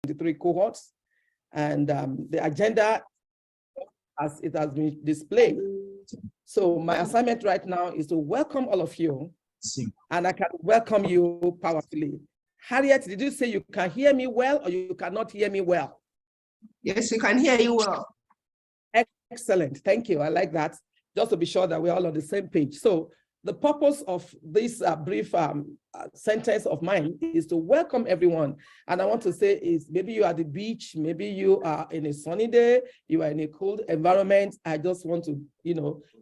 2023 cohorts. And the agenda, as it has been displayed. So my assignment right now is to welcome all of you, and I can welcome you powerfully. Harriet, did you say you can hear me well or you cannot hear me well? Yes, we can hear you well. Excellent, thank you, I like that. Just to be sure that we're all on the same page. So the purpose of this brief sentence of mine is to welcome everyone. And I want to say is maybe you are at the beach, maybe you are in a sunny day, you are in a cold environment. I just want to,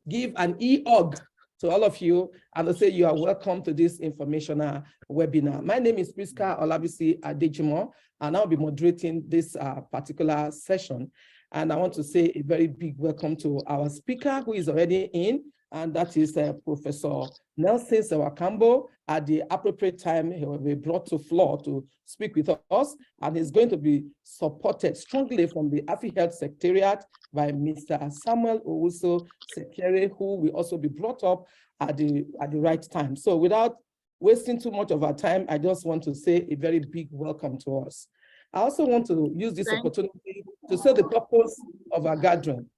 give an e-hug to all of you and to say you are welcome to this informational webinar. My name is Priska Olabisi Adejimo, and I'll be moderating this particular session. And I want to say a very big welcome to our speaker who is already in, and that is Professor Nelson Sewakambo. At the appropriate time, he will be brought to floor to speak with us, and he's going to be supported strongly from the AFREhealth Secretariat by Mr. Samuel Owusu Sekere, who will also be brought up at the right time. So without wasting too much of our time, I just want to say a very big welcome to us. I also want to use this opportunity to say the purpose of our gathering.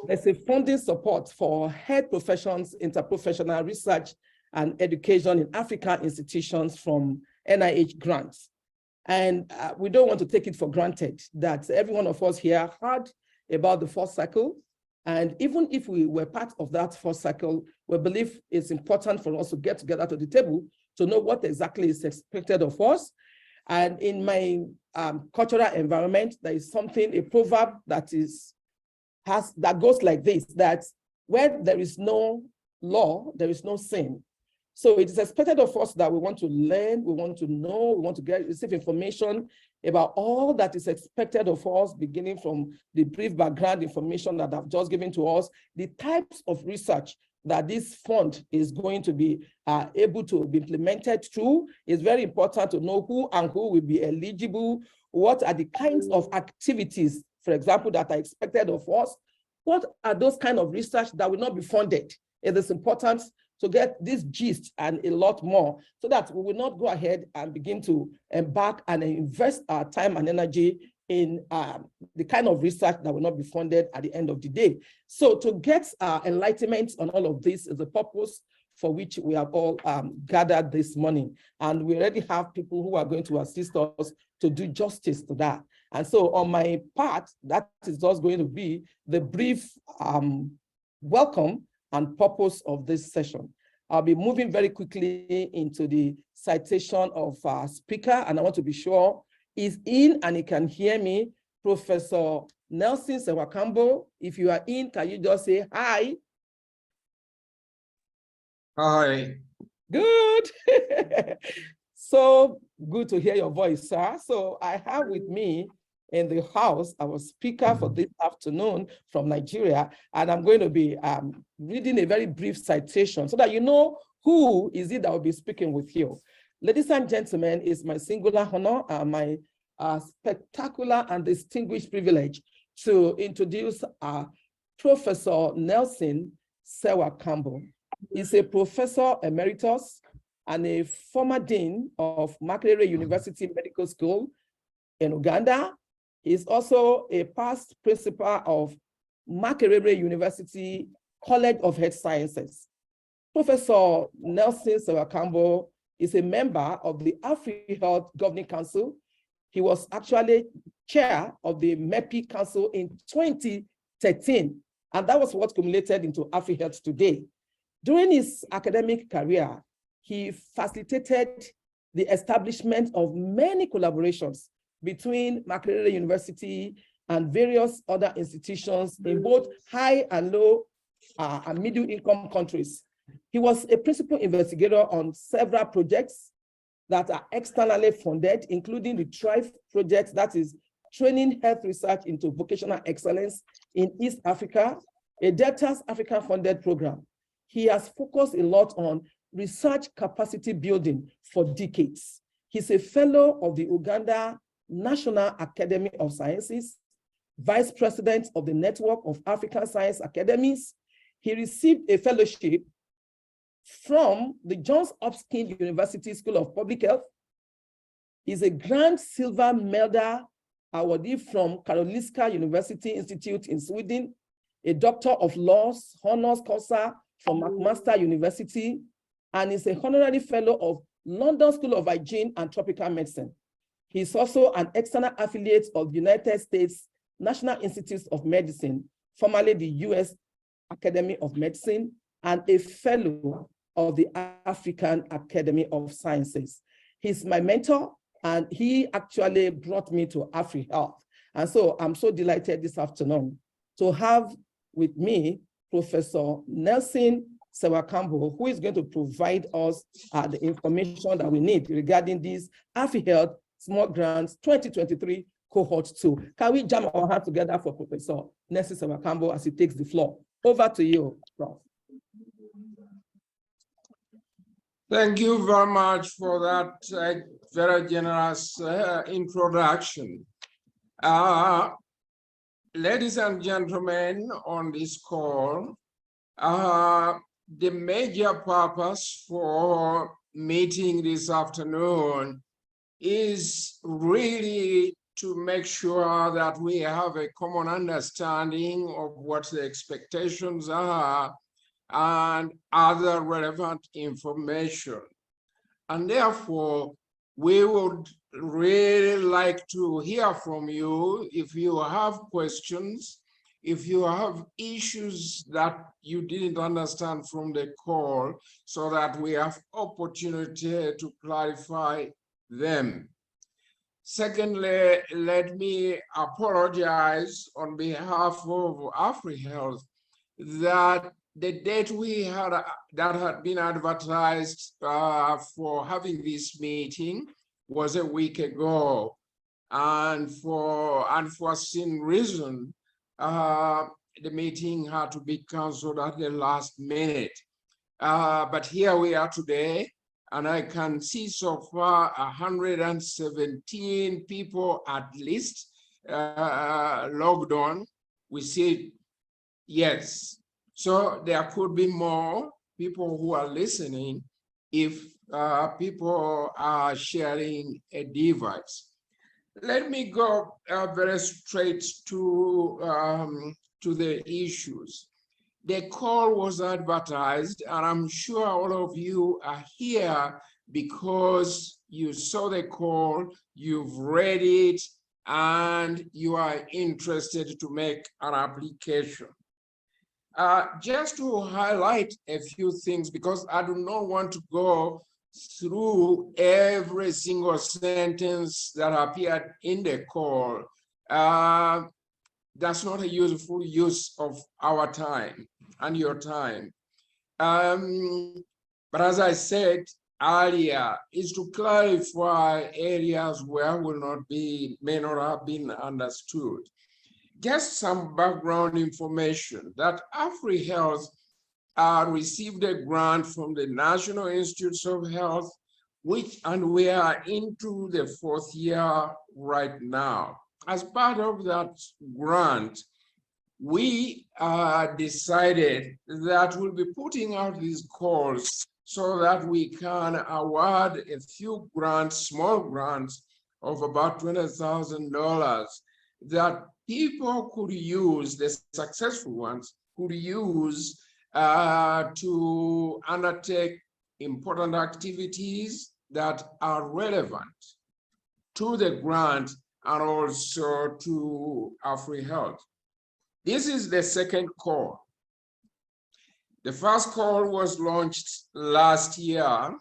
There's a funding support for health professions, interprofessional research and education in African institutions from NIH grants. And we don't want to take it for granted that every one of us here heard about the first cycle. And even if we were part of that first cycle, we believe it's important for us to get together to the table to know what exactly is expected of us. And in my cultural environment, there is something, a proverb that goes like this, that where there is no law, there is no sin. So it is expected of us that we want to learn, we want to know, we want to receive information about all that is expected of us, beginning from the brief background information that I've just given to us, the types of research that this fund is going to be able to be implemented through. It's very important to know who will be eligible, what are the kinds of activities, for example, that are expected of us. What are those kind of research that will not be funded? It is important to get this gist and a lot more so that we will not go ahead and begin to embark and invest our time and energy in the kind of research that will not be funded at the end of the day. So to get enlightenment on all of this is the purpose for which we have all gathered this morning. And we already have people who are going to assist us to do justice to that. And so on my part, that is just going to be the brief welcome and purpose of this session. I'll be moving very quickly into the citation of our speaker, and I want to be sure he's in and he can hear me. Professor Nelson Sewakambo, if you are in, can you just say hi? Hi. Good. So good to hear your voice, sir. So I have with me in the house our speaker for this afternoon from Nigeria, and I'm going to be reading a very brief citation so that you know who is it that will be speaking with you. Ladies and gentlemen, it's my singular honor and my spectacular and distinguished privilege to introduce Professor Nelson Sewakambo. He's a professor emeritus and a former dean of Makerere University Medical School in Uganda. He's also a past principal of Makerere University College of Health Sciences. Professor Nelson Sewakambo is a member of the AFREhealth Governing Council. He was actually chair of the MEPI Council in 2013, and that was what culminated into AFREhealth today. During his academic career, he facilitated the establishment of many collaborations between Makerere University and various other institutions in both high and low and middle income countries. He was a principal investigator on several projects that are externally funded, including the TRIVE project, that is training health research into vocational excellence in East Africa, a Delta's Africa funded program. He has focused a lot on research capacity building for decades. He's a fellow of the Uganda National Academy of Sciences, vice president of the Network of African Science Academies. He received a fellowship from the Johns Hopkins University School of Public Health, He's a Grand Silver Medal awardee from Karolinska University Institute in Sweden, a Doctor of Laws, Honours Causa from McMaster University, and is a honorary fellow of London School of Hygiene and Tropical Medicine. He's also an external affiliate of the United States National Institutes of Medicine, formerly the US Academy of Medicine, and a fellow of the African Academy of Sciences. He's my mentor, and he actually brought me to AFREhealth. And so I'm so delighted this afternoon to have with me Professor Nelson Sewakambo, who is going to provide us the information that we need regarding this AFREhealth Small Grants 2023 Cohort 2. Can we jam our hands together for Professor Nelson Sewakambo as he takes the floor? Over to you, Prof. Thank you very much for that very generous introduction. Ladies and gentlemen on this call, the major purpose for meeting this afternoon is really to make sure that we have a common understanding of what the expectations are and other relevant information. And therefore, we would really like to hear from you if you have questions, if you have issues that you didn't understand from the call, so that we have opportunity to clarify them. Secondly, let me apologize on behalf of AFREhealth that the date we had that had been advertised for having this meeting was a week ago, and for unforeseen reason, the meeting had to be canceled at the last minute. But here we are today, and I can see so far 117 people at least logged on. We see, yes. So there could be more people who are listening if people are sharing a device. Let me go very straight to the issues. The call was advertised, and I'm sure all of you are here because you saw the call, you've read it, and you are interested to make an application. Just to highlight a few things, because I do not want to go through every single sentence that appeared in the call. That's not a useful use of our time and your time. But as I said earlier, is to clarify areas where may not have been understood. Just some background information that AFREhealth received a grant from the National Institutes of Health, and we are into the 4th year right now. As part of that grant, we decided that we'll be putting out these calls so that we can award a few grants, small grants of about $20,000 that people could use, the successful ones could use to undertake important activities that are relevant to the grant and also to AFREhealth. This is the second call. The first call was launched last year,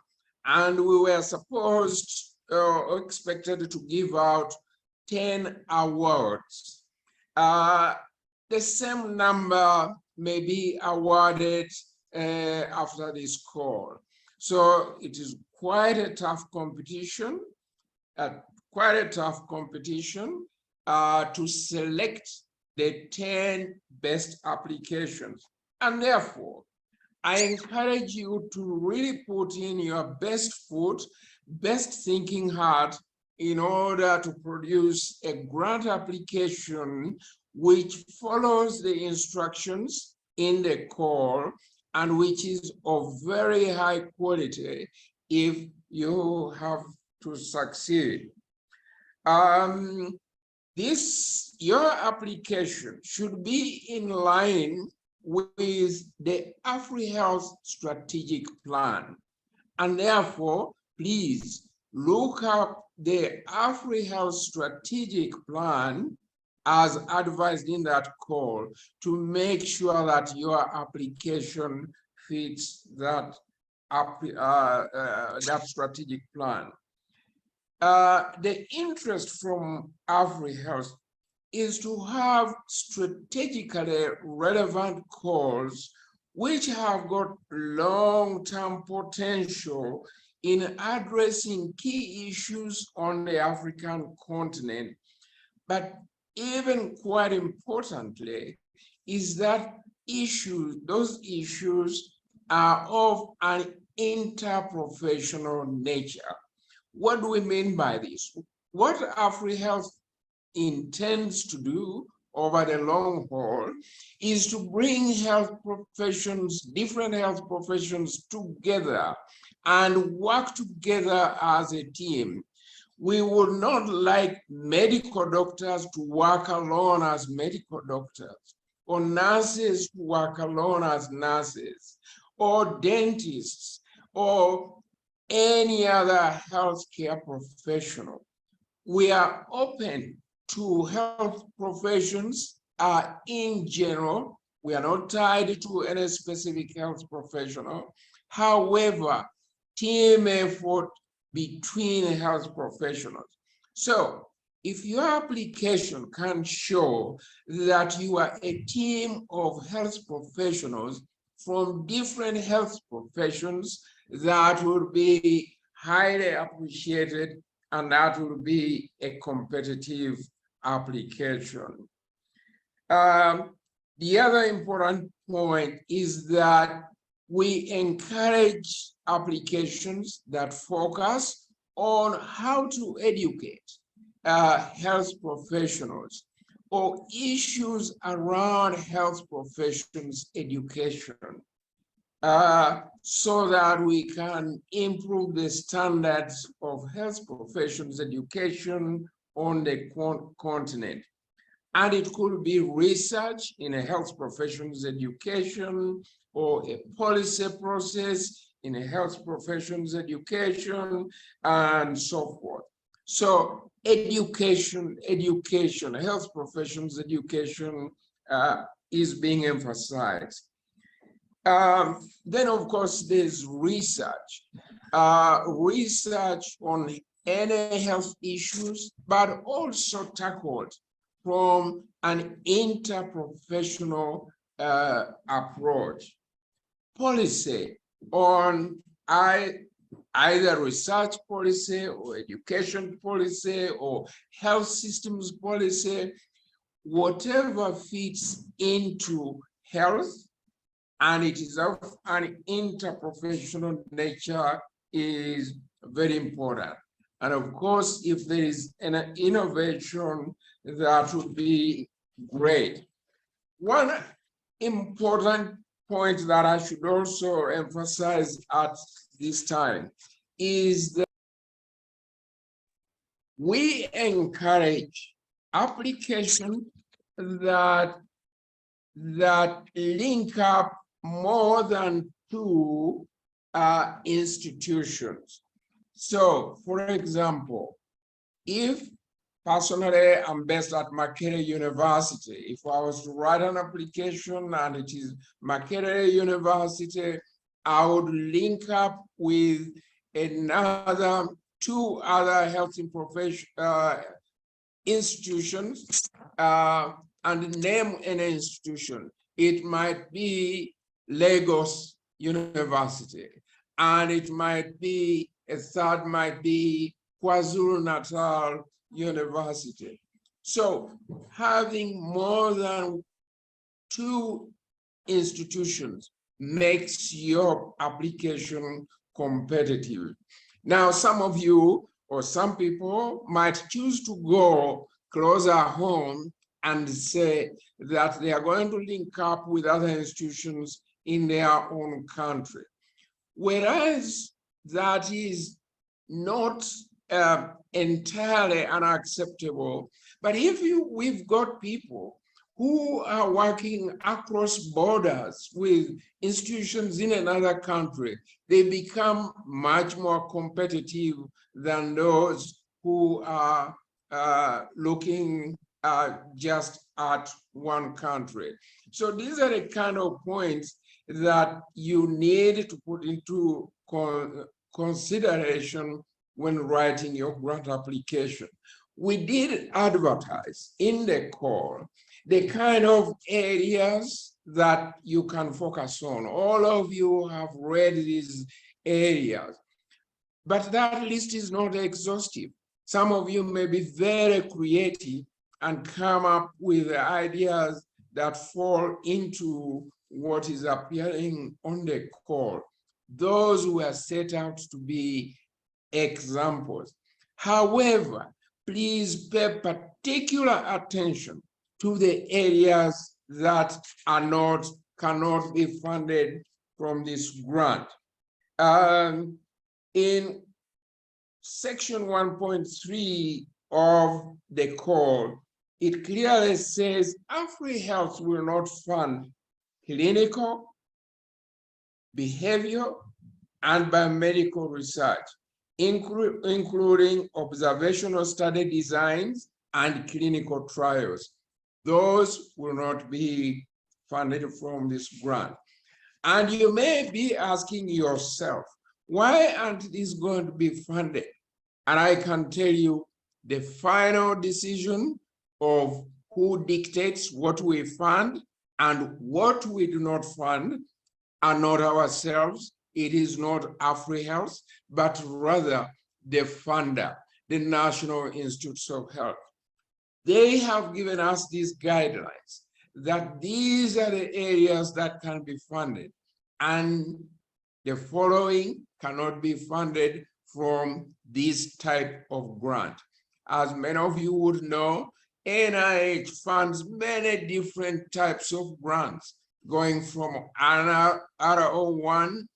and we were expected to give out 10 awards. The same number may be awarded after this call. So it is quite a tough competition, to select the 10 best applications. And therefore, I encourage you to really put in your best foot, best thinking heart in order to produce a grant application which follows the instructions in the call and which is of very high quality if you have to succeed. Your application should be in line with the AFREhealth strategic plan. And therefore, please look up the AFREhealth strategic plan as advised in that call to make sure that your application fits that strategic plan. The interest from AFREhealth is to have strategically relevant calls which have got long-term potential in addressing key issues on the African continent. But even quite importantly, is that those issues are of an interprofessional nature. What do we mean by this? What AFREhealth intends to do over the long haul is to bring health professions, different health professions together and work together as a team. We would not like medical doctors to work alone as medical doctors, or nurses to work alone as nurses, or dentists, or any other healthcare professional. We are open to health professions in general. We are not tied to any specific health professional. However, team effort between health professionals. So if your application can show that you are a team of health professionals from different health professions, that would be highly appreciated, and that would be a competitive application. The other important point is that we encourage applications that focus on how to educate health professionals or issues around health professions education, so that we can improve the standards of health professions education on the continent. And it could be research in a health professions education, or a policy process in a health professions education, and so forth. So education, health professions education is being emphasized. Then, of course, there's research. Research on any health issues, but also tackled from an interprofessional approach. Policy on either research policy or education policy or health systems policy, whatever fits into health and it is of an interprofessional nature is very important. And of course, if there is an innovation, that would be great. One important point that I should also emphasize at this time is that we encourage applications that link up more than two institutions. So, for example, if personally I'm based at Makerere University, if I was to write an application and it is Makerere University, I would link up with two other health institutions and name an institution. It might be Lagos University, and it might be, a third might be KwaZulu-Natal University. So having more than two institutions makes your application competitive. Now, some of you or some people might choose to go closer home and say that they are going to link up with other institutions in their own country. Whereas that is not entirely unacceptable. But if we've got people who are working across borders with institutions in another country, they become much more competitive than those who are looking just at one country. So these are the kind of points that you need to put into consideration when writing your grant application. We did advertise in the call the kind of areas that you can focus on. All of you have read these areas, but that list is not exhaustive. Some of you may be very creative and come up with ideas that fall into what is appearing on the call. Those were set out to be examples. However, please pay particular attention to the areas that cannot be funded from this grant. In section 1.3 of the call, it clearly says AFREhealth will not fund clinical, behavioral, and biomedical research, including observational study designs and clinical trials. Those will not be funded from this grant. And you may be asking yourself, why aren't these going to be funded? And I can tell you the final decision of who dictates what we fund and what we do not fund are not ourselves. It is not AFREhealth, but rather the funder, the National Institutes of Health. They have given us these guidelines that these are the areas that can be funded, and the following cannot be funded from this type of grant. As many of you would know, NIH funds many different types of grants, going from R01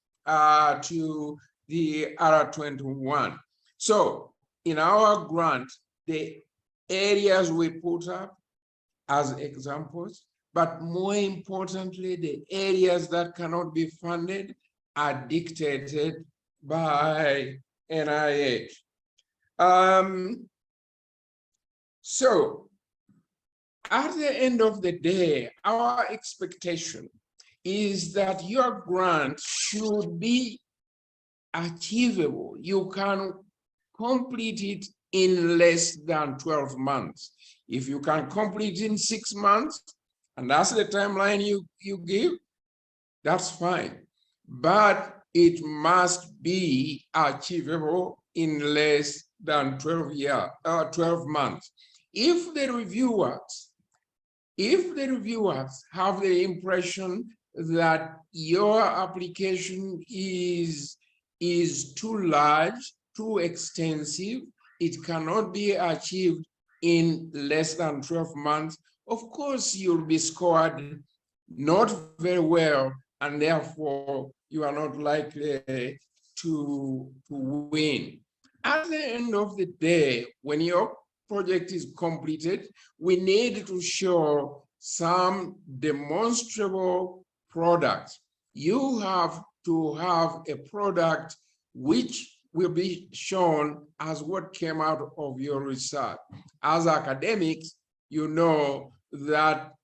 to the R21. So in our grant, the areas we put up as examples, but more importantly, the areas that cannot be funded are dictated by NIH. So at the end of the day, our expectation is that your grant should be achievable. You can complete it in less than 12 months. If you can complete in 6 months, and that's the timeline you give, that's fine. But it must be achievable in less than 12 months. If the reviewers have the impression that your application is too large, too extensive, it cannot be achieved in less than 12 months, of course you'll be scored not very well, and therefore you are not likely to win. At the end of the day, when your project is completed, we need to show some demonstrable products. You have to have a product which will be shown as what came out of your research. As academics, you know that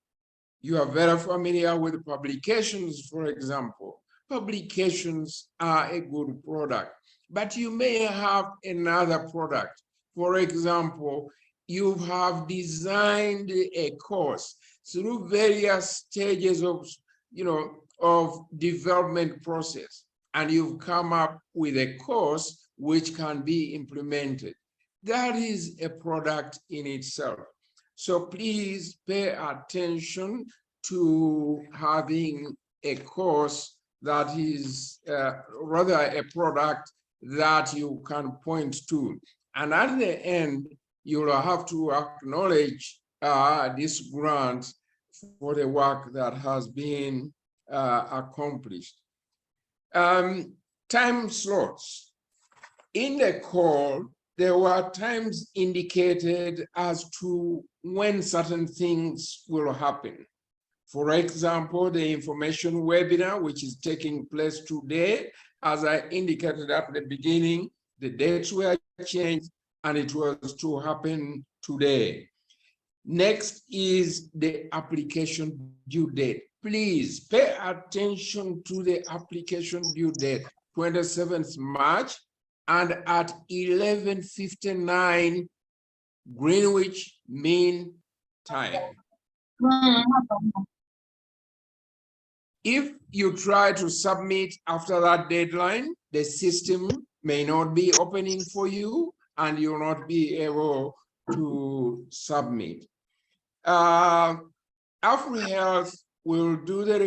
you are very familiar with publications, for example. Publications are a good product, but you may have another product. For example, you have designed a course through various stages of development process, and you've come up with a course which can be implemented. That is a product in itself. So please pay attention to having a course that is rather a product that you can point to. And at the end, you'll have to acknowledge this grant for the work that has been accomplished. Time slots. In the call, there were times indicated as to when certain things will happen. For example, the information webinar, which is taking place today, as I indicated at the beginning, the dates were changed and it was to happen today. Next is the application due date. Please pay attention to the application due date, 27th March, and at 11:59 Greenwich Mean Time. If you try to submit after that deadline, the system may not be opening for you and you'll not be able to submit. AFREhealth will do the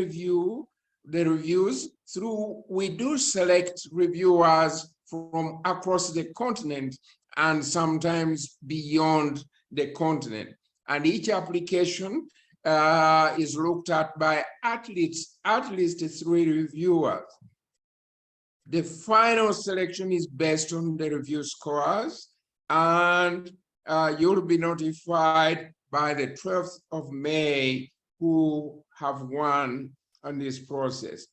reviews through, we do select reviewers from across the continent and sometimes beyond the continent. And each application is looked at by at least 3 reviewers. The final selection is based on the review scores, and you'll be notified by the 12th of May who have won on this process.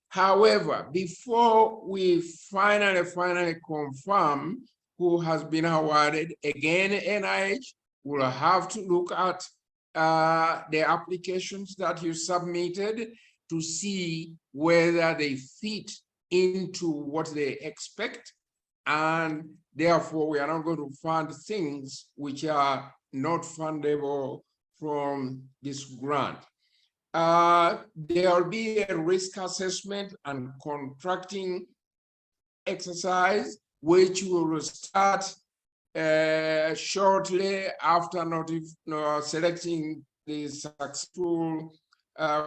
However, before we finally confirm who has been awarded, again, NIH will have to look at the applications that you submitted to see whether they fit into what they expect, and therefore we are not going to fund things which are not fundable from this grant. There will be a risk assessment and contracting exercise which will start shortly after selecting the successful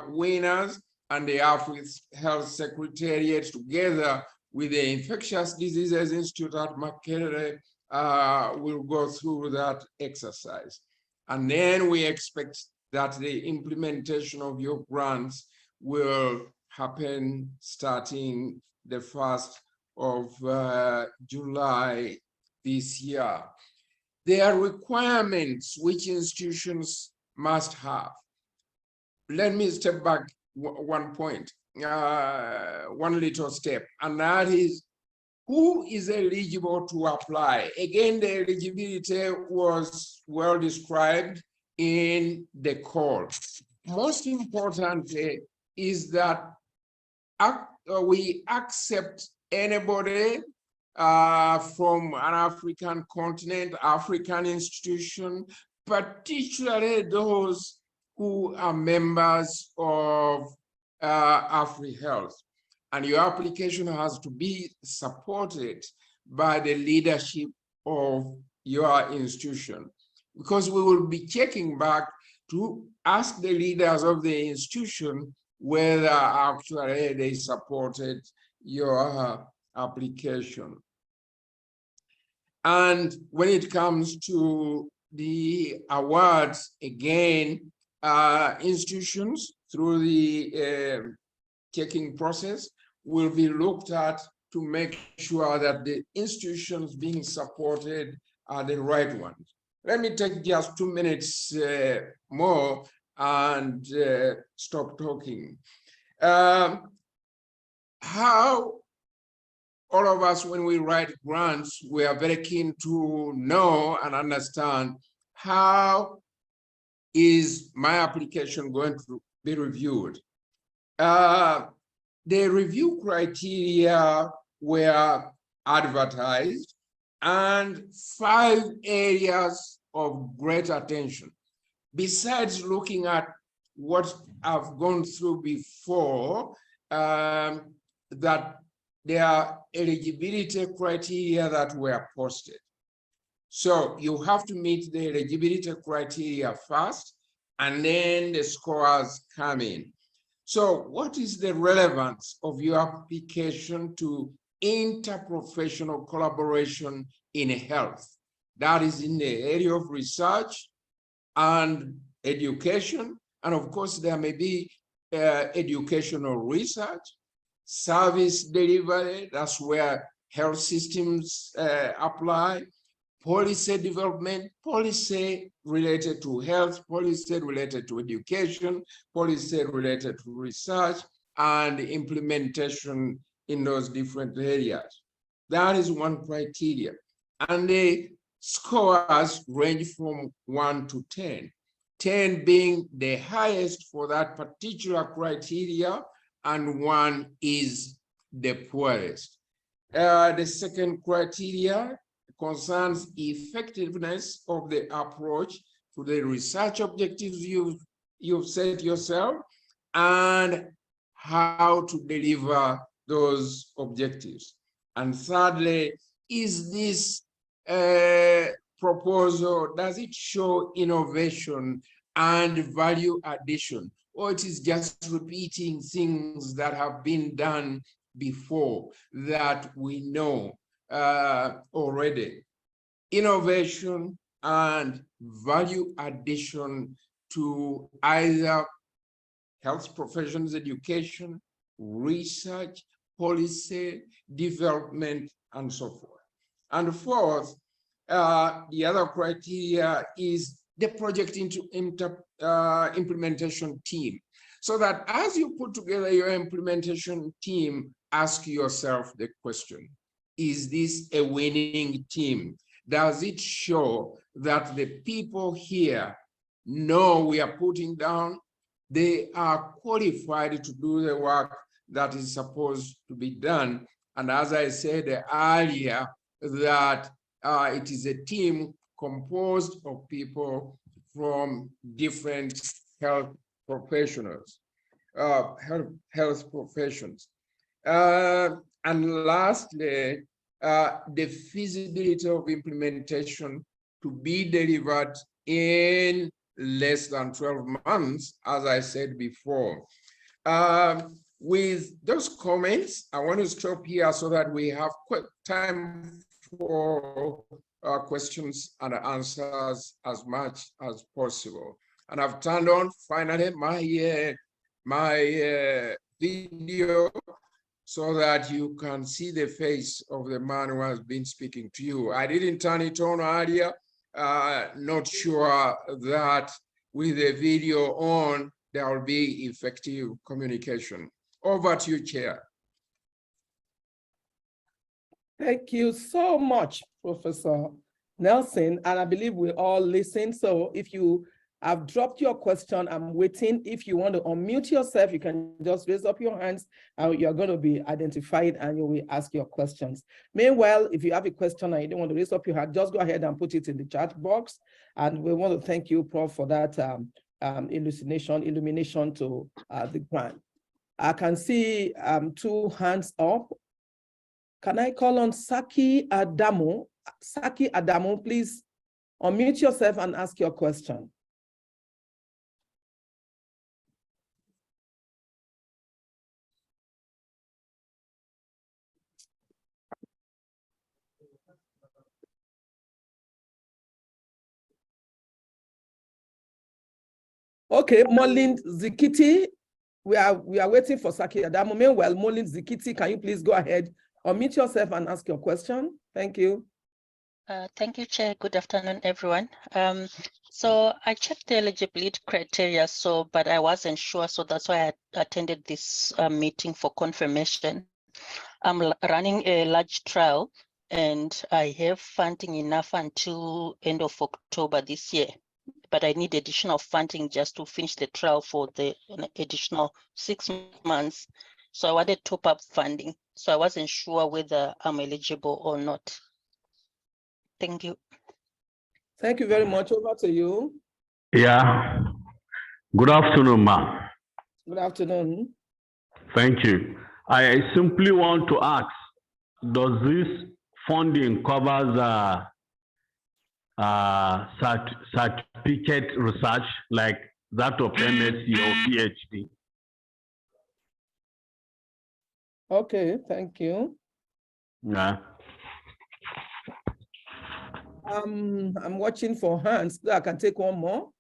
winners, and the AFREhealth Secretariat together with the Infectious Diseases Institute at Makerere will go through that exercise. And then we expect that the implementation of your grants will happen starting the 1st of July this year. There are requirements which institutions must have. Let me step back one point, one little step, and that is who is eligible to apply. Again, the eligibility was well described in the call. Most importantly is that we accept anybody from an African continent, African institution, particularly those who are members of AFREhealth. And your application has to be supported by the leadership of your institution, because we will be checking back to ask the leaders of the institution whether actually they supported your application. And when it comes to the awards, again, institutions through the checking process will be looked at to make sure that the institutions being supported are the right ones. Let me take just 2 minutes more and stop talking. How all of us, when we write grants, we are very keen to know and understand how is my application going to be reviewed. The review criteria were advertised, and 5 areas of great attention. Besides looking at what I've gone through before, that there are eligibility criteria that were posted. So you have to meet the eligibility criteria first, and then the scores come in. So what is the relevance of your application to interprofessional collaboration in health? That is in the area of research and education. And of course, there may be educational research, service delivery, that's where health systems apply, policy development, policy related to health, policy related to education, policy related to research, and implementation in those different areas. That is one criteria. And the scores range from 1 to 10, 10 being the highest for that particular criteria, and 1 is the poorest. The second criteria concerns effectiveness of the approach to the research objectives you've set yourself, and how to deliver those objectives. And thirdly, is this proposal, does it show innovation and value addition, or it is just repeating things that have been done before that we know already? Innovation and value addition to either health professions, education, research, policy, development, and so forth. And fourth, the other criteria is the project implementation team. So that as you put together your implementation team, ask yourself the question, is this a winning team? Does it show that the people here know we are putting down, they are qualified to do the work that is supposed to be done? And as I said earlier, that it is a team composed of people from different health professionals, health professions. And lastly, the feasibility of implementation to be delivered in less than 12 months, as I said before. With those comments, I want to stop here so that we have quick time for questions and answers as much as possible. And I've turned on finally my video so that you can see the face of the man who has been speaking to you. I didn't turn it on earlier. Not sure that with the video on, there will be effective communication. Over to you, Chair. Thank you so much, Professor Nelson. And I believe we all listen. So if you have dropped your question, I'm waiting. If you want to unmute yourself, you can just raise up your hands and you're going to be identified and you will ask your questions. Meanwhile, if you have a question and you don't want to raise up your hand, just go ahead and put it in the chat box. And we want to thank you, Prof, for that illumination to the grant. I can see 2 hands up. Can I call on Saki Adamo? Saki Adamo, please unmute yourself and ask your question. Okay, Molin Zikiti, we are waiting for Saki Adamo. Meanwhile, Molin Zikiti, can you please go ahead, unmute yourself and ask your question? Thank you. Thank you, Chair. Good afternoon, everyone. So I checked the eligibility criteria, but I wasn't sure, so that's why I attended this meeting for confirmation. I'm running a large trial, and I have funding enough until end of October this year. But I need additional funding just to finish the trial for the additional 6 months. So I wanted top-up funding. So I wasn't sure whether I'm eligible or not. Thank you. Thank you very much. Over to you. Yeah. Good afternoon, ma'am. Good afternoon. Thank you. I simply want to ask, does this funding cover certificate research like that of MSc or PhD? Okay, thank you. Yeah. I'm watching for hands. I can take one more.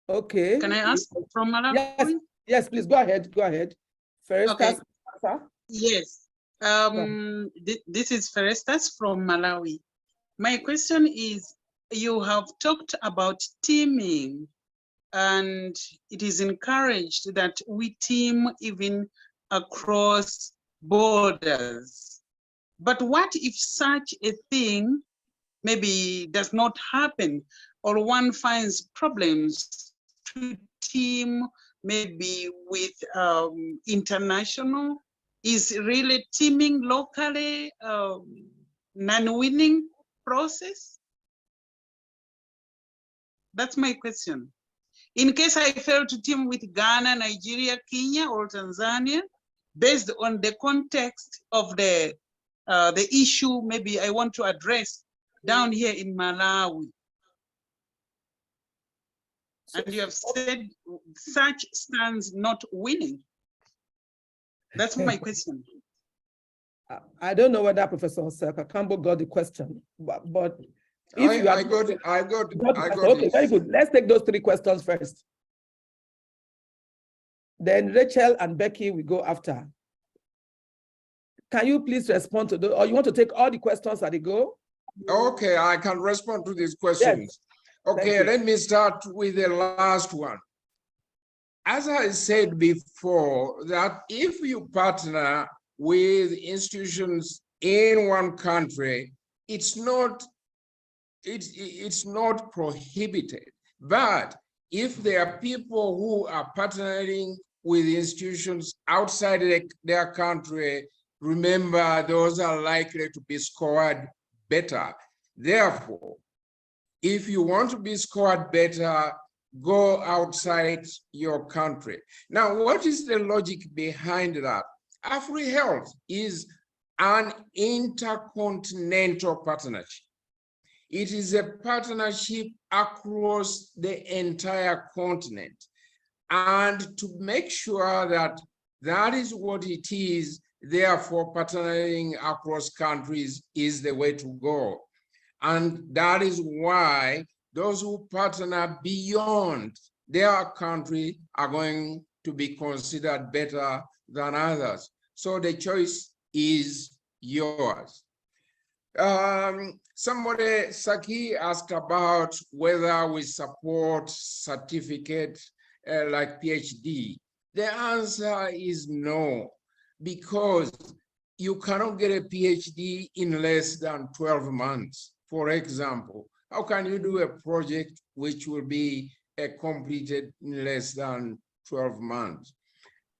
Okay. Can I ask from Malawi? Yes, yes, please go ahead. Go ahead. Ferestas. Okay. Yes. This is Ferestas from Malawi. My question is, you have talked about teaming, and it is encouraged that we team even across borders. But what if such a thing maybe does not happen, or one finds problems to team maybe with international? Is really teaming locally non-winning process? That's my question. In case I fail to team with Ghana, Nigeria, Kenya, or Tanzania, based on the context of the issue maybe I want to address down here in Malawi. And you have said such stands not winning. That's my question. I don't know whether Professor Campbell got the question, but if you I got it. Okay, very good. Let's take those three questions first. Then Rachel and Becky will go after. Can you please respond to those, or you want to take all the questions as they go? Okay, I can respond to these questions. Yes. Okay, let me start with the last one. As I said before, that if you partner with institutions in one country, it's not prohibited. But if there are people who are partnering with institutions outside their country, remember, those are likely to be scored better. Therefore, if you want to be scored better, go outside your country. Now, what is the logic behind that? AFREhealth is an intercontinental partnership. It is a partnership across the entire continent. And to make sure that that is what it is, therefore partnering across countries is the way to go. And that is why those who partner beyond their country are going to be considered better than others. So the choice is yours. Somebody, Saki, asked about whether we support certificate like PhD. The answer is no, because you cannot get a PhD in less than 12 months. For example, how can you do a project which will be completed in less than 12 months?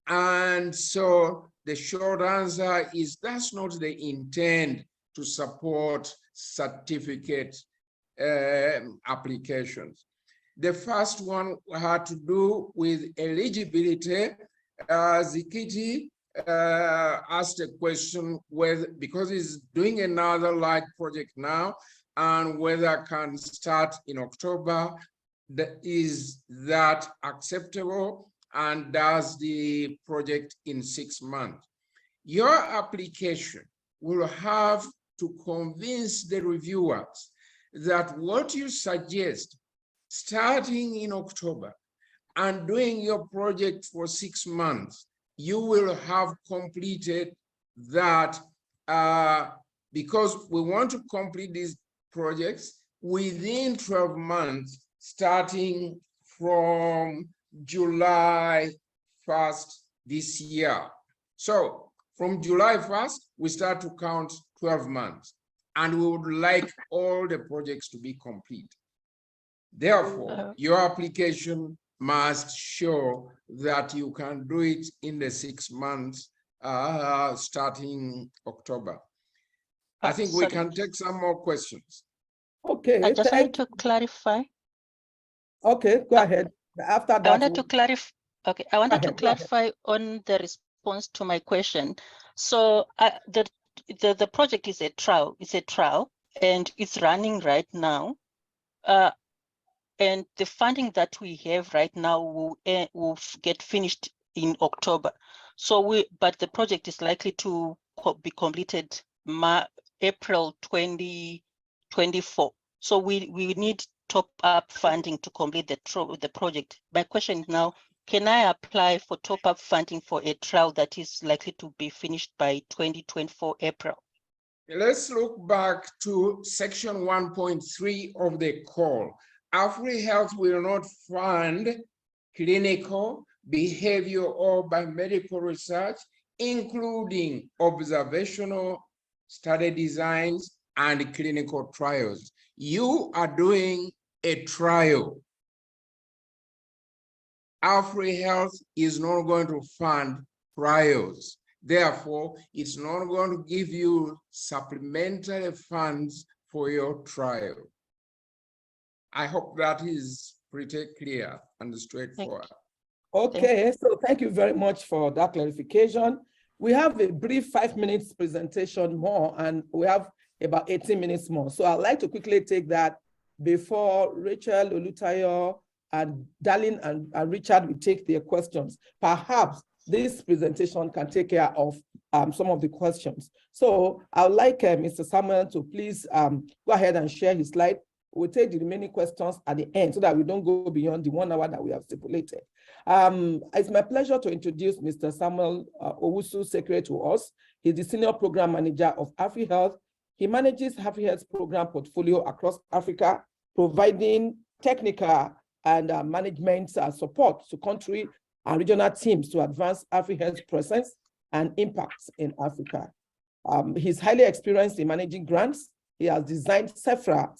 And so the short answer is that's not the intent to support certificate applications. The first one had to do with eligibility. Zikiti asked a question whether, because he's doing another light project now, and whether can start in October, is that acceptable, and does the project in 6 months? Your application will have to convince the reviewers that what you suggest, starting in October and doing your project for 6 months, you will have completed that, because we want to complete these projects within 12 months, starting from July 1st this year. So from July 1st, we start to count 12 months, and we would like all the projects to be complete. Therefore, your application must show that you can do it in the 6 months, starting October. I think we can take some more questions. Okay. I just wanted to clarify. Okay, go ahead. After that, I wanted to clarify. Okay, I wanted to clarify on the response to my question. So the project is a trial. It's a trial, and it's running right now. And the funding that we have right now will get finished in October. So but the project is likely to be completed April 2024. So we need top-up funding to complete the project. My question is now, can I apply for top-up funding for a trial that is likely to be finished by 2024 April? let's look back to section 1.3 of the call. AFREhealth will not fund clinical, behavioral, or biomedical research, including observational study designs and clinical trials. You are doing a trial. AFREhealth is not going to fund trials. Therefore, it's not going to give you supplementary funds for your trial. I hope that is pretty clear and straightforward. Okay, so thank you very much for that clarification. We have a brief 5 minutes presentation more, and we have about 18 minutes more. So I'd like to quickly take that before Rachel, Olutayo, and Darlene and Richard will take their questions. Perhaps this presentation can take care of some of the questions. So I would like Mr. Samuel to please go ahead and share his slide. We'll take the remaining questions at the end so that we don't go beyond the 1 hour that we have stipulated. It's my pleasure to introduce Mr. Samuel Owusu, Secretary to us. He's the Senior Program Manager of AFREhealth. He manages AFREhealth's program portfolio across Africa, providing technical and management support to country and regional teams to advance AFREhealth's presence and impact in Africa. He's highly experienced in managing grants. He has designed several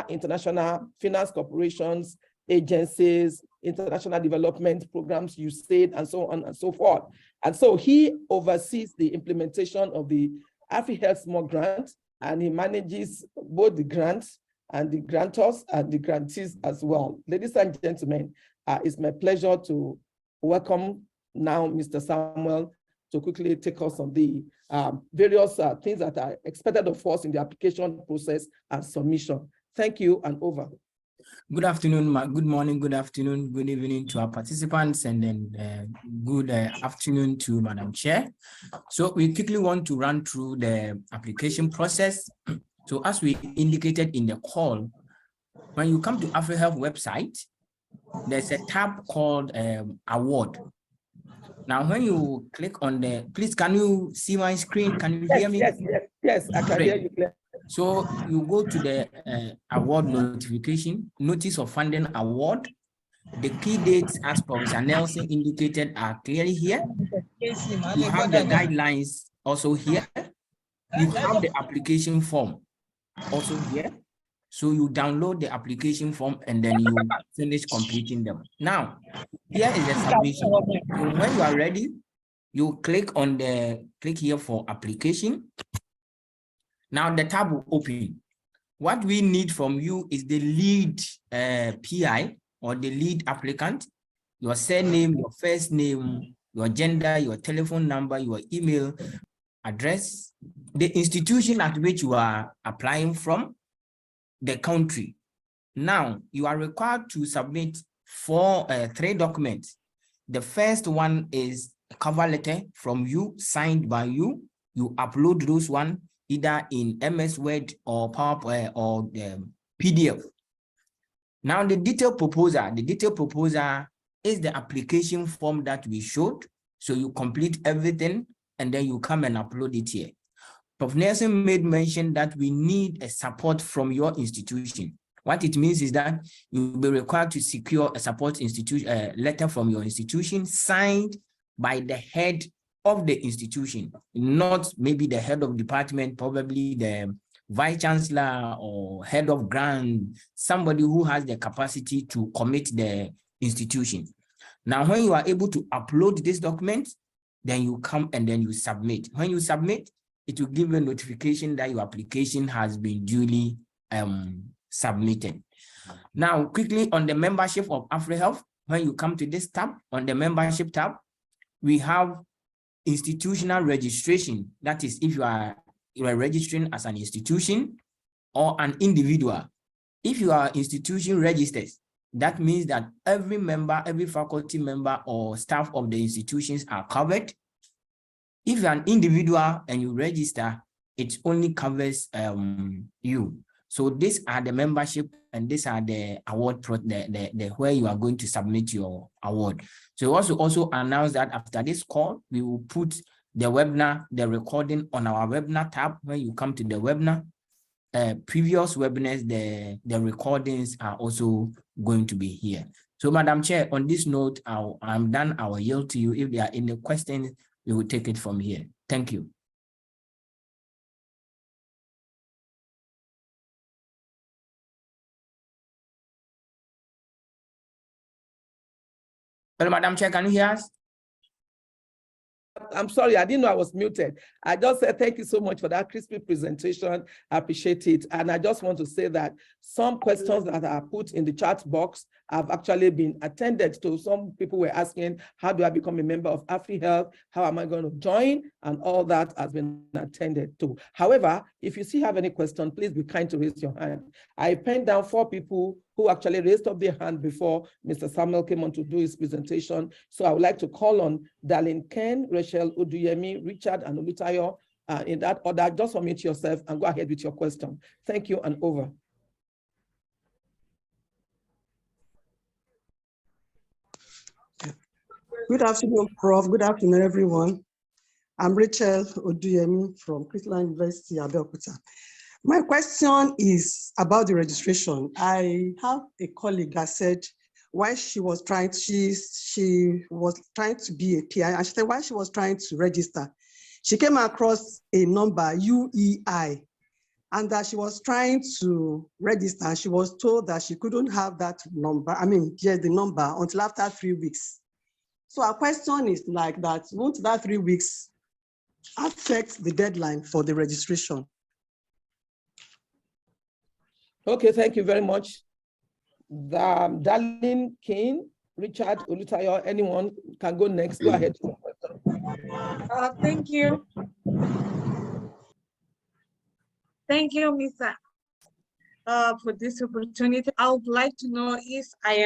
international finance corporations, agencies, international development programs, USAID, and so on and so forth. And so he oversees the implementation of the AFREhealth Small Grant, and he manages both the grants and the grantors and the grantees as well. Ladies and gentlemen, it's my pleasure to welcome now Mr. Samuel to quickly take us on the various things that are expected of us in the application process and submission. Thank you, and over. Good afternoon, good morning, good afternoon, good evening to our participants, and then good afternoon to Madam Chair. So we quickly want to run through the application process. So as we indicated in the call, when you come to AFREhealth website, there's a tab called Award. Now, when you click on the, please, can you see my screen? Can you hear me? Yes, I can hear you clearly. So you go to the award notification, notice of funding award. The key dates, as Professor Nelson indicated, are clearly here. You have the guidelines also here. You have the application form also here. So you download the application form and then you finish completing them. Now, here is the submission. So when you are ready, you click here for application. Now the tab will open. What we need from you is the lead PI or the lead applicant, your surname, your first name, your gender, your telephone number, your email address, the institution at which you are applying from, the country. Now you are required to submit 3 documents. The first one is a cover letter from you, signed by you. You upload those one either in MS Word or PowerPoint or PDF. Now the detailed proposal is the application form that we showed. So you complete everything and then you come and upload it here. Prof. Nelson made mention that we need a support from your institution. What it means is that you'll be required to secure a support institution letter from your institution signed by the head of the institution, not maybe the head of department, probably the vice chancellor or head of grant, somebody who has the capacity to commit the institution. Now, when you are able to upload this document, then you come and then you submit. When you submit, it will give you a notification that your application has been duly submitted. Now, quickly on the membership of AFREhealth, when you come to this tab, on the membership tab, we have institutional registration. That is, if you are registering as an institution or an individual. If you are institution registered, that means that every member, every faculty member or staff of the institutions are covered. If you're an individual and you register, it only covers you. So these are the membership and these are the award, where you are going to submit your award. So also announce that after this call, we will put the webinar, the recording on our webinar tab. When you come to the webinar, previous webinars, the recordings are also going to be here. So, Madam Chair, on this note, I'm done. I will yield to you. If there are any questions, we will take it from here. Thank you. Hello, Madam Chair, can you hear us? I'm sorry, I didn't know I was muted. I just said thank you so much for that crispy presentation. I appreciate it. And I just want to say that some questions that are put in the chat box have actually been attended to. Some people were asking, how do I become a member of AFREhealth? How am I going to join? And all that has been attended to. However, if you still have any question, please be kind to raise your hand. I penned down 4 people who actually raised up their hand before Mr. Samuel came on to do his presentation. So I would like to call on Darlene Ken, Rachel Oduyemi, Richard, and Olutayo in that order. Just unmute yourself and go ahead with your question. Thank you, and over. Good afternoon, Prof. Good afternoon, everyone. I'm Rachel Oduyemi from Christian University, Abeokuta. My question is about the registration. I have a colleague that said why she was trying to be a PI, and she said why she was trying to register, she came across a number UEI, and that she was trying to register. She was told that she couldn't have that number, the number until after 3 weeks. So our question is like that, won't that 3 weeks affect the deadline for the registration? Okay, thank you very much. Darlene King, Richard Olutayo, anyone can go next. Go ahead. Thank you. Thank you, Mr. For this opportunity. I would like to know if I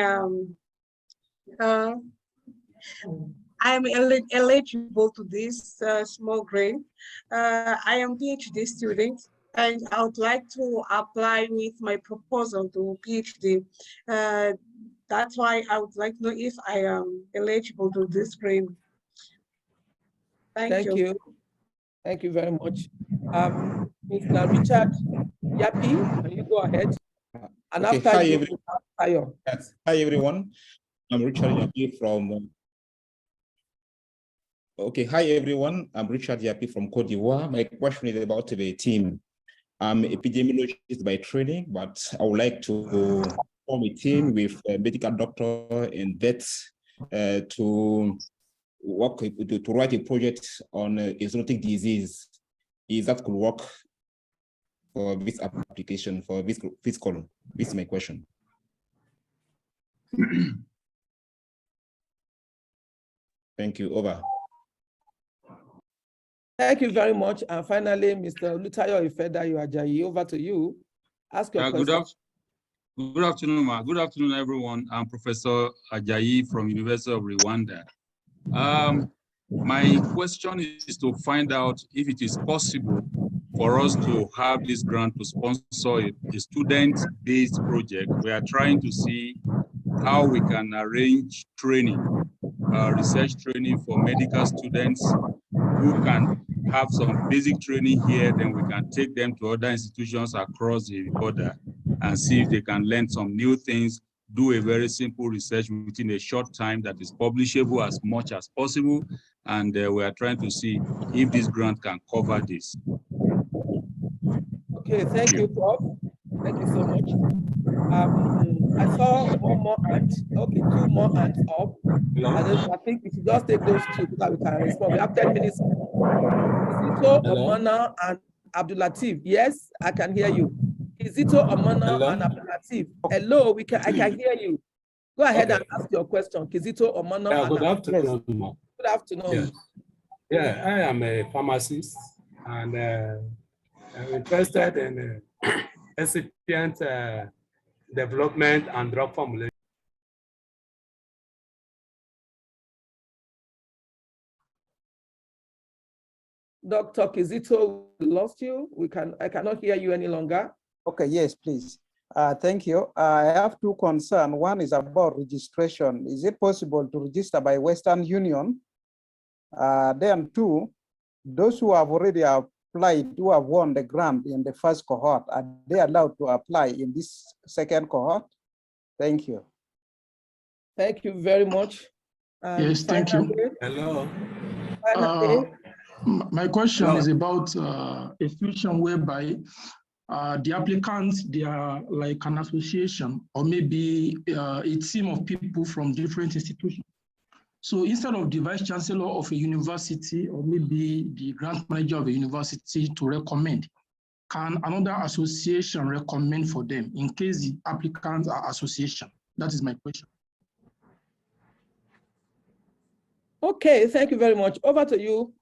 am eligible to this small grant. I am PhD student, and I would like to apply with my proposal to PhD. That's why I would like to know if I am eligible to this grant. Thank you. Thank you very much. Mr. Richard Yapi, can you go ahead? And okay, after hi, you, yes. Hi, everyone. I'm Richard Yapi from Okay, hi everyone. I'm Richard Yapi from Cote d'Ivoire. My question is about the team. I'm epidemiologist by training, but I would like to form a team with a medical doctor and vets to work to write a project on zoonotic disease. Is that could work for this application for this column? This is my question. Thank you. Over. Thank you very much. And finally, Mr. Olutayo Ifedayo Ajayi, over to you. Ask your question. Good afternoon, ma. Good afternoon, everyone. I'm Professor Ajayi from University of Rwanda. My question is to find out if it is possible for us to have this grant to sponsor a student-based project. We are trying to see how we can arrange training, research training for medical students who can have some basic training here, then we can take them to other institutions across the border and see if they can learn some new things, do a very simple research within a short time that is publishable as much as possible. And we are trying to see if this grant can cover this. Okay, thank you, Prof. Thank you so much. I saw one more hand. Okay, 2 more hands up. I think we should just take those 2 so that we can respond. We have 10 minutes. Kizito, Omana, and Abdulatif. Yes, I can hear you. Kizito, Omana, and Abdulatif. Hello, I can hear you. Go ahead and ask your question. Kizito, Omana, and good afternoon. Good afternoon. Yeah, I am a pharmacist, and I'm interested in excipient development and drug formulation. Dr. Kizito, we lost you. I cannot hear you any longer. Okay, yes, please. Thank you. I have 2 concerns. One is about registration. Is it possible to register by Western Union? Then 2, those who have already applied, who have won the grant in the first cohort, are they allowed to apply in this second cohort? Thank you. Thank you very much. And yes, thank you. Hello. My question Hello. is about a situation whereby the applicants, they are like an association or maybe a team of people from different institutions. So instead of the vice chancellor of a university or maybe the grant manager of a university to recommend, can another association recommend for them in case the applicants are association? That is my question. Okay, thank you very much. Over to you,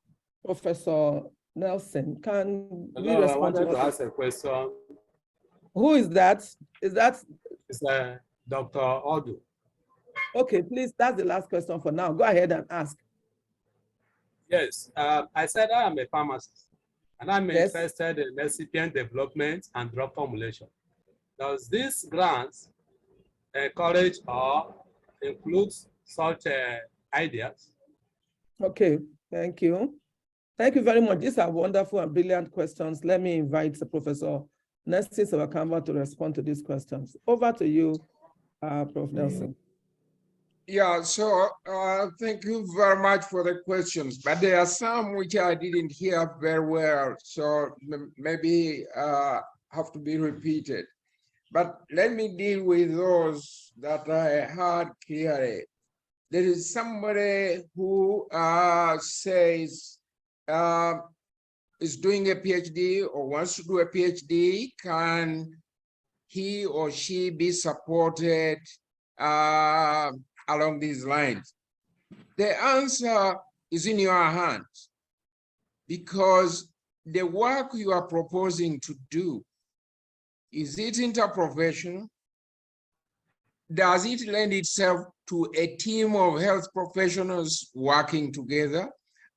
Professor Nelson. Can we Hello, I respond wanted to to ask a question. Who is that? Is that? It's Dr. Odu. Okay, please, that's the last question for now. Go ahead and ask. Yes, I said I am a pharmacist and I'm Yes. interested in recipient development and drug formulation. Does this grant encourage or include such ideas? Okay, thank you. Thank you very much. These are wonderful and brilliant questions. Let me invite Professor Nelson Sawakamba to respond to these questions. Over to you, Prof. Nelson. Yeah, so thank you very much for the questions, but there are some which I didn't hear very well, so maybe have to be repeated. But let me deal with those that I heard clearly. There is somebody who says is doing a PhD or wants to do a PhD. Can he or she be supported along these lines? The answer is in your hands, because the work you are proposing to do, is it interprofessional? Does it lend itself to a team of health professionals working together?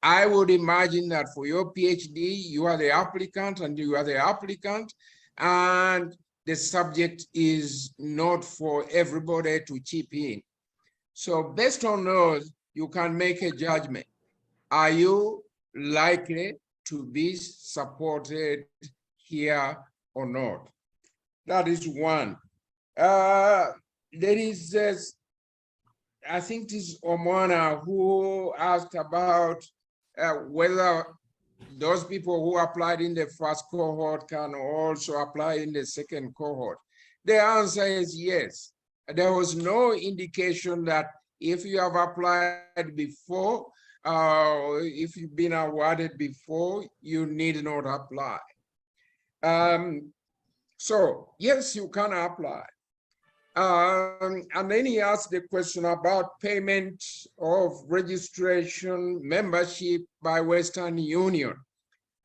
I would imagine that for your PhD, you are the applicant and you are the applicant, and the subject is not for everybody to chip in. So based on those, you can make a judgment. Are you likely to be supported here or not? That is one. There is this, I think this Omwana who asked about whether those people who applied in the first cohort can also apply in the second cohort. The answer is yes. There was no indication that if you have applied before, if you've been awarded before, you need not apply. So yes, you can apply. And then he asked the question about payment of registration membership by Western Union.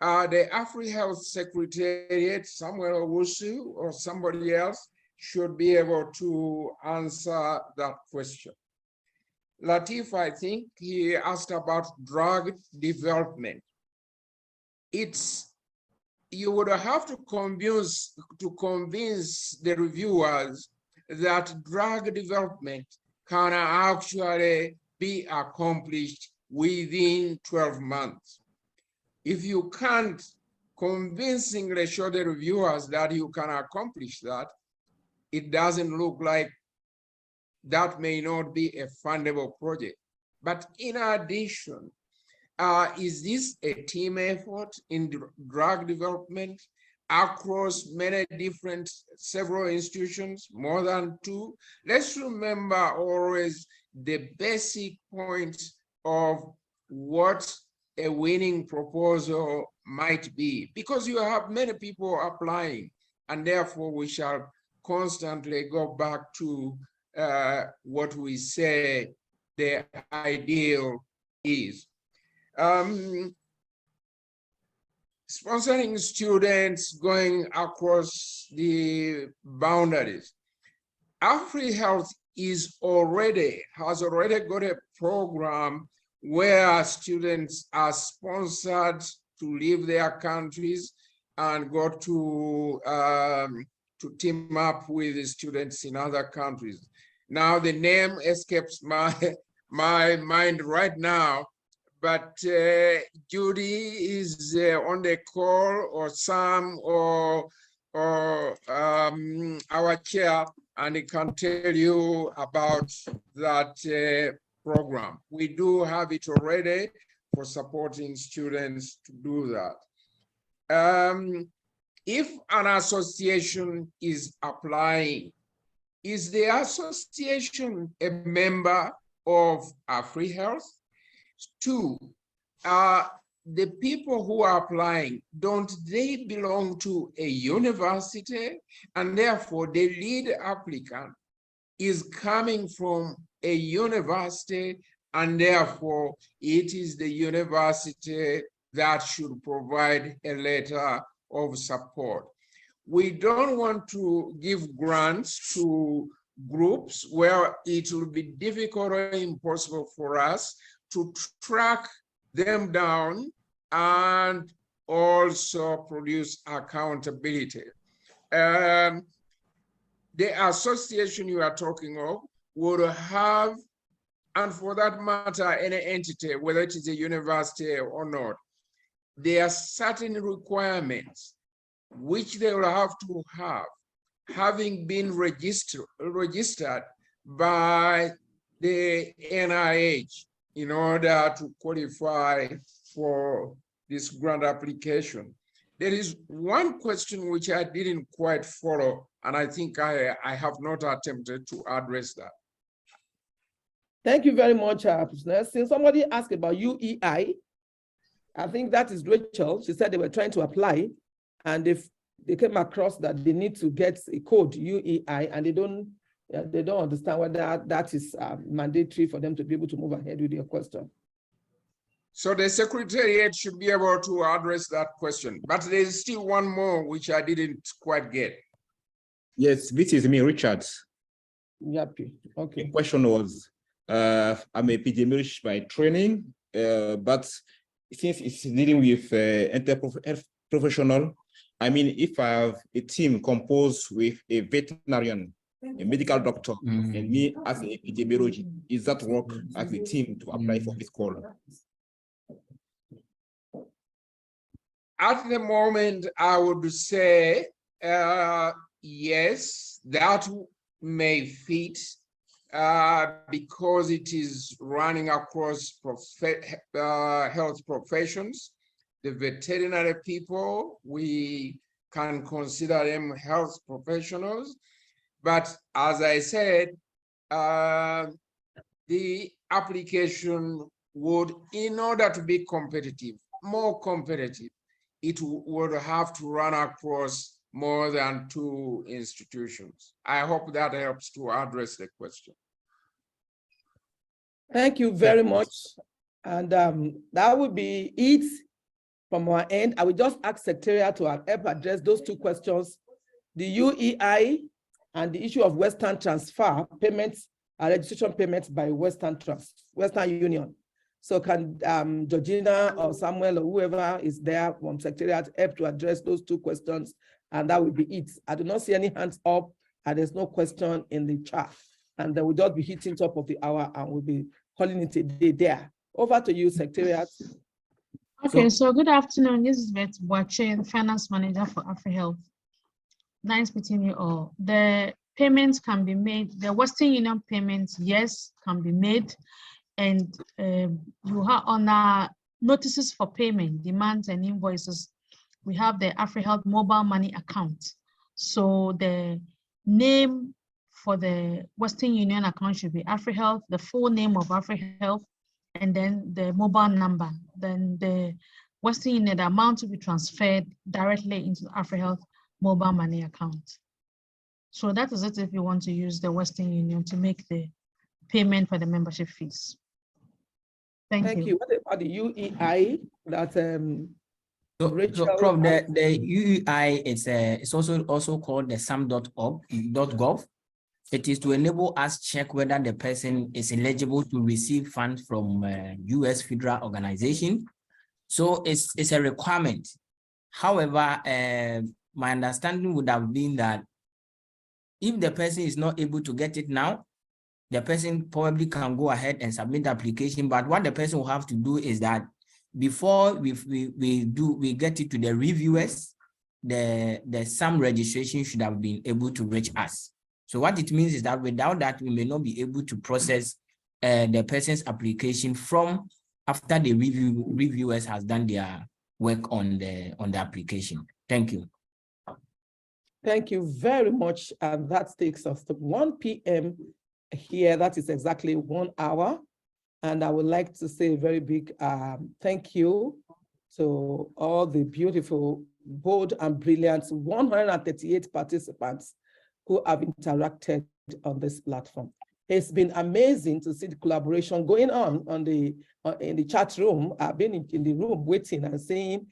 The AFREhealth Secretariat, Samuel Owusu or somebody else, should be able to answer that question. Latif, I think he asked about drug development. You would have to convince the reviewers that drug development can actually be accomplished within 12 months. If you can't convincingly show the reviewers that you can accomplish that, it doesn't look like that may not be a fundable project. But in addition, is this a team effort in drug development across many different, several institutions, more than 2? Let's remember always the basic point of what a winning proposal might be, because you have many people applying, and therefore we shall constantly go back to what we say the ideal is. Sponsoring students going across the boundaries. AFREhealth has already got a program where students are sponsored to leave their countries and go to team up with the students in other countries. Now the name escapes my mind right now, but Judy is on the call, or Sam, or our chair, and he can tell you about that program. We do have it already for supporting students to do that. If an association is applying, is the association a member of AFREhealth? Two, the people who are applying, don't they belong to a university? And therefore the lead applicant is coming from a university, and therefore it is the university that should provide a letter of support. We don't want to give grants to groups where it will be difficult or impossible for us to track them down and also produce accountability. The association you are talking of would have, and for that matter, any entity, whether it is a university or not, there are certain requirements which they will have to have, having been registered by the NIH in order to qualify for this grant application. There is one question which I didn't quite follow, and I think I have not attempted to address that. Thank you very much, Since somebody asked about UEI, I think that is Rachel. She said they were trying to apply, and if they came across that they need to get a code UEI, and they don't understand whether that is mandatory for them to be able to move ahead with your question. So the Secretariat should be able to address that question, but there's still one more which I didn't quite get. Yes, this is me, Richard. Yep. Okay. The question was, I'm a epidemiologist by training, but since it's dealing with professional, I mean, if I have a team composed with a veterinarian, a medical doctor, and me as an epidemiologist, is that work as a team to apply for this call? At the moment, I would say, yes, that may fit because it is running across health professions. The veterinary people, we can consider them health professionals. But as I said, the application would, in order to be competitive, more competitive, it would have to run across more than 2 institutions. I hope that helps to address the question. Thank you very much. And that would be it from our end. I will just ask Secretariat to help address those 2 questions, the UEI and the issue of Western transfer payments, registration payments by Western Union. So can Georgina or Samuel or whoever is there from Secretariat help to address those 2 questions, and that will be it. I do not see any hands up, and there's no question in the chat. And then we'll just be hitting top of the hour, and we'll be calling it a day there. Over to you, Secretariat. Okay, so good afternoon. This is Beth Boache, Finance Manager for AFREhealth. Nice meeting you all. The payments can be made, the Western Union payments, yes, can be made. And you have on our notices for payment, demands and invoices, we have the AFREhealth mobile money account. So the name for the Western Union account should be AFREhealth, the full name of AFREhealth, and then the mobile number. Then the Western Union, the amount to be transferred directly into the AFREhealth mobile money account. So that is it if you want to use the Western Union to make the payment for the membership fees. Thank you. What about the UEI that Rachel? From the UEI is it's also called the sam.gov. It is to enable us check whether the person is eligible to receive funds from US federal organization. So it's a requirement. However, my understanding would have been that if the person is not able to get it now, the person probably can go ahead and submit the application. But what the person will have to do is that before we get it to the reviewers, the SAM registration should have been able to reach us. So what it means is that without that, we may not be able to process the person's application from after the reviewers has done their work on the application. Thank you. Thank you very much. And that takes us to 1 p.m. here. That is exactly 1 hour. And I would like to say a very big thank you to all the beautiful, bold, and brilliant 138 participants who have interacted on this platform. It's been amazing to see the collaboration going on in the chat room. I've been in the room waiting and seeing,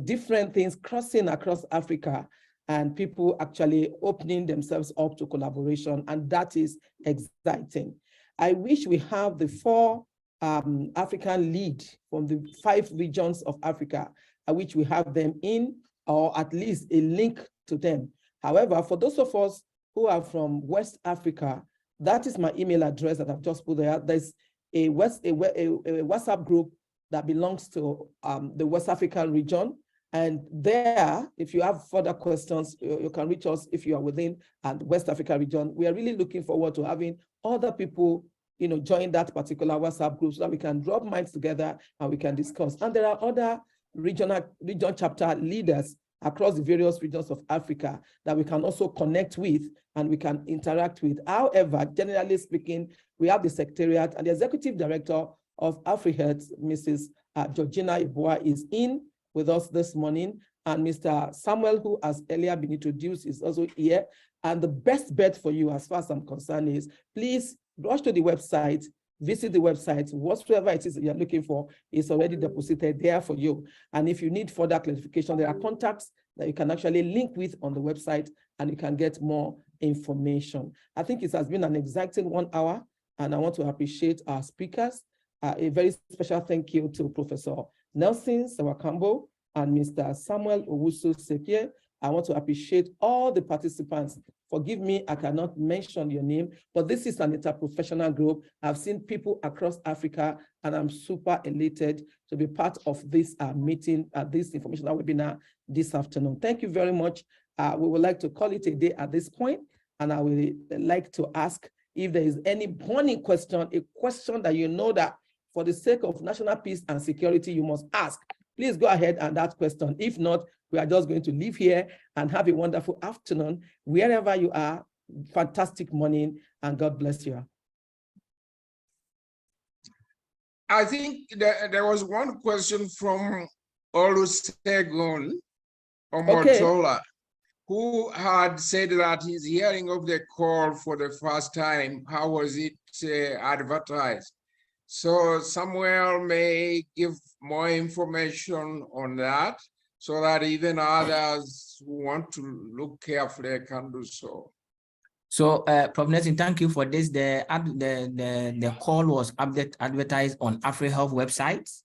different things crossing across Africa and people actually opening themselves up to collaboration, and that is exciting. I wish we have the 4 African lead from the 5 regions of Africa, I wish we have them in, or at least a link to them. However, for those of us who are from West Africa, that is my email address that I've just put there. There's a WhatsApp group that belongs to the West African region. And there, if you have further questions, you can reach us if you are within the West Africa region. We are really looking forward to having other people join that particular WhatsApp group so that we can drop minds together and we can discuss. And there are other region chapter leaders across the various regions of Africa that we can also connect with and we can interact with. However, generally speaking, we have the Secretariat and the Executive Director of AFREhealth, Mrs. Georgina Ibua, is in with us this morning. And Mr. Samuel, who has earlier been introduced, is also here. And the best bet for you, as far as I'm concerned, is please rush to the website, visit the website, whatsoever it is that you're looking for is already deposited there for you. And if you need further clarification, there are contacts that you can actually link with on the website and you can get more information. I think it has been an exciting 1 hour, and I want to appreciate our speakers. A very special thank you to Professor Nelson Sawakambo and Mr. Samuel Owusu-Sepie. I want to appreciate all the participants. Forgive me, I cannot mention your name, but this is an interprofessional group. I've seen people across Africa, and I'm super elated to be part of this meeting, this informational webinar this afternoon. Thank you very much. We would like to call it a day at this point, and I would like to ask if there is any burning question, a question that you know that for the sake of national peace and security, you must ask. Please go ahead and ask question. If not, we are just going to leave here and have a wonderful afternoon wherever you are. Fantastic morning, and God bless you. I think there was one question from Olusegun Omotola, who had said that he's hearing of the call for the first time. How was it advertised? So Samuel may give more information on that, so that even others who want to look carefully can do so. So, Prof. Nelson, thank you for this. The call was advertised on AFREhealth websites.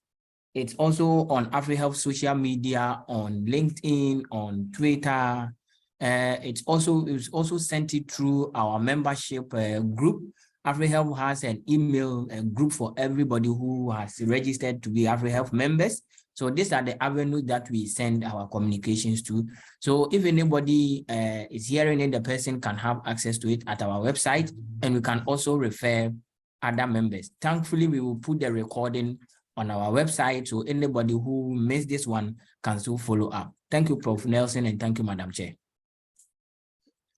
It's also on AFREhealth social media, on LinkedIn, on Twitter. It was also sent it through our membership group. AFREhealth has an email group for everybody who has registered to be AFREhealth members. So these are the avenues that we send our communications to. So if anybody is hearing it, the person can have access to it at our website, and we can also refer other members. Thankfully, we will put the recording on our website, so anybody who missed this one can still follow up. Thank you, Prof. Nelson, and thank you, Madam Chair.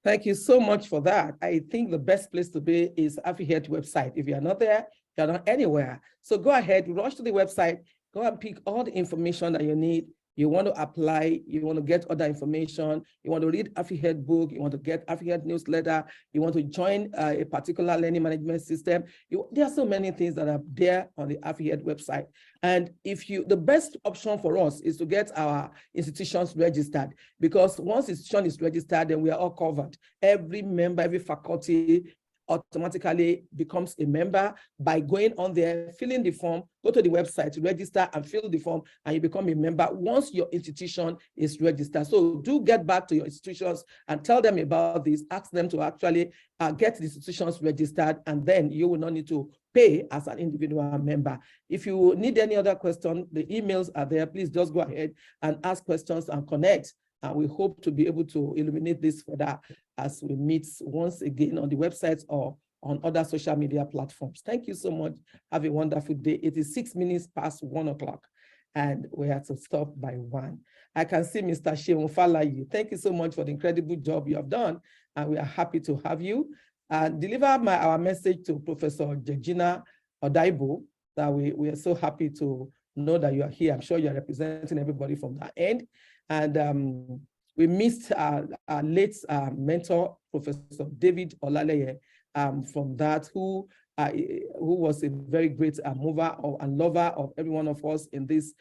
Thank you so much for that. I think the best place to be is AFREhealth website. If you're not there, you're not anywhere. So go ahead, rush to the website, go and pick all the information that you need. You want to apply, you want to get other information, you want to read AFREhealth book, you want to get AFREhealth newsletter, you want to join a particular learning management system. There are so many things that are there on the AFREhealth website. And the best option for us is to get our institutions registered, because once institution is registered, then we are all covered. Every member, every faculty, automatically becomes a member by going on there, filling the form, go to the website, register and fill the form, and you become a member once your institution is registered. So do get back to your institutions and tell them about this, ask them to actually get the institutions registered, and then you will not need to pay as an individual member. If you need any other question, the emails are there. Please just go ahead and ask questions and connect. And we hope to be able to illuminate this further as we meet once again on the websites or on other social media platforms. Thank you so much. Have a wonderful day. It is 6 minutes past 1 o'clock and we have to stop by 1. I can see Mr. Sheon Falayi. Thank you so much for the incredible job you have done. And we are happy to have you. Deliver our message to Professor Georgina Odaibo that we are so happy to know that you are here. I'm sure you're representing everybody from that end. And we missed our late mentor, Professor David Olaleye, from that, who was a very great mover and lover of every one of us in this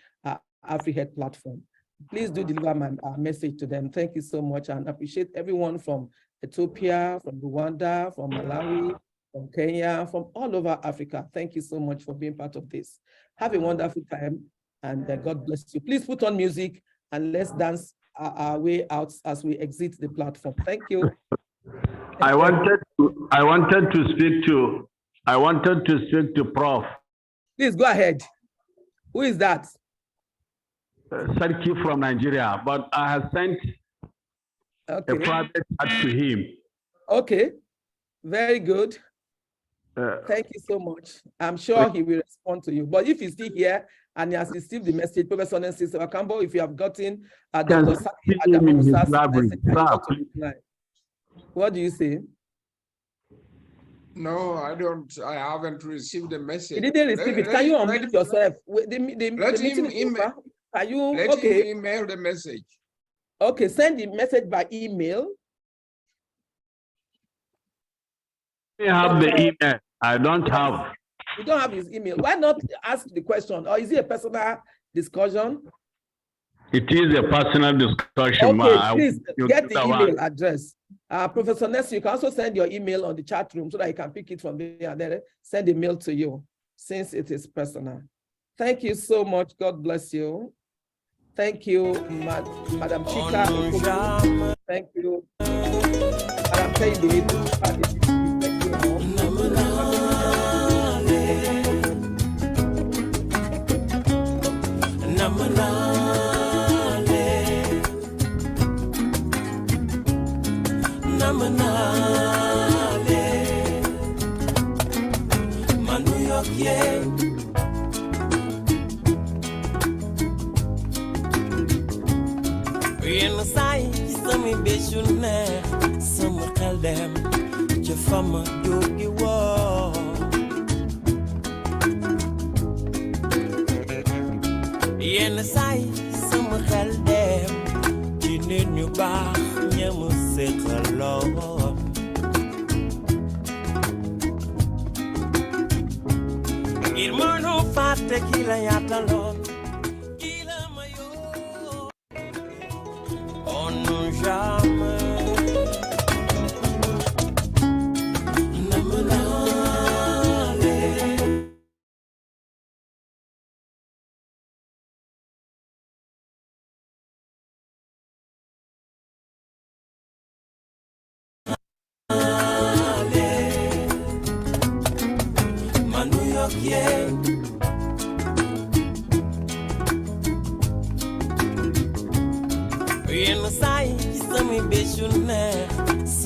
AFREhealth platform. Please do deliver my message to them. Thank you so much, and appreciate everyone from Ethiopia, from Rwanda, from Malawi, from Kenya, from all over Africa. Thank you so much for being part of this. Have a wonderful time, and God bless you. Please put on music and let's dance our way out as we exit the platform. Thank you. I wanted to speak to Prof. Please go ahead. Who is that? Sarki from Nigeria, but I have sent a private chat to him. Okay, very good. Thank you so much. I'm sure he will respond to you. But if he's still here and he has received the message, Professor Nancy Wakambo, if you have gotten Dr. Saki Adamusa's message, what do you say? No, I don't. I haven't received the message. He didn't receive it. Can you unmute yourself? Let him email. Are you let him email the message. Okay, send the message by email. I have the email. I don't have. You don't have his email. Why not ask the question? Or is it a personal discussion? It is a personal discussion. Okay, please get the email address. Professor Ness, you can also send your email on the chat room so that I can pick it from there and then send a mail to you since it is personal. Thank you so much. God bless you. Thank you, Madam Chika. Thank you. Madam Taylor. Thank you.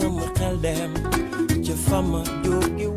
Some call them your farmer, you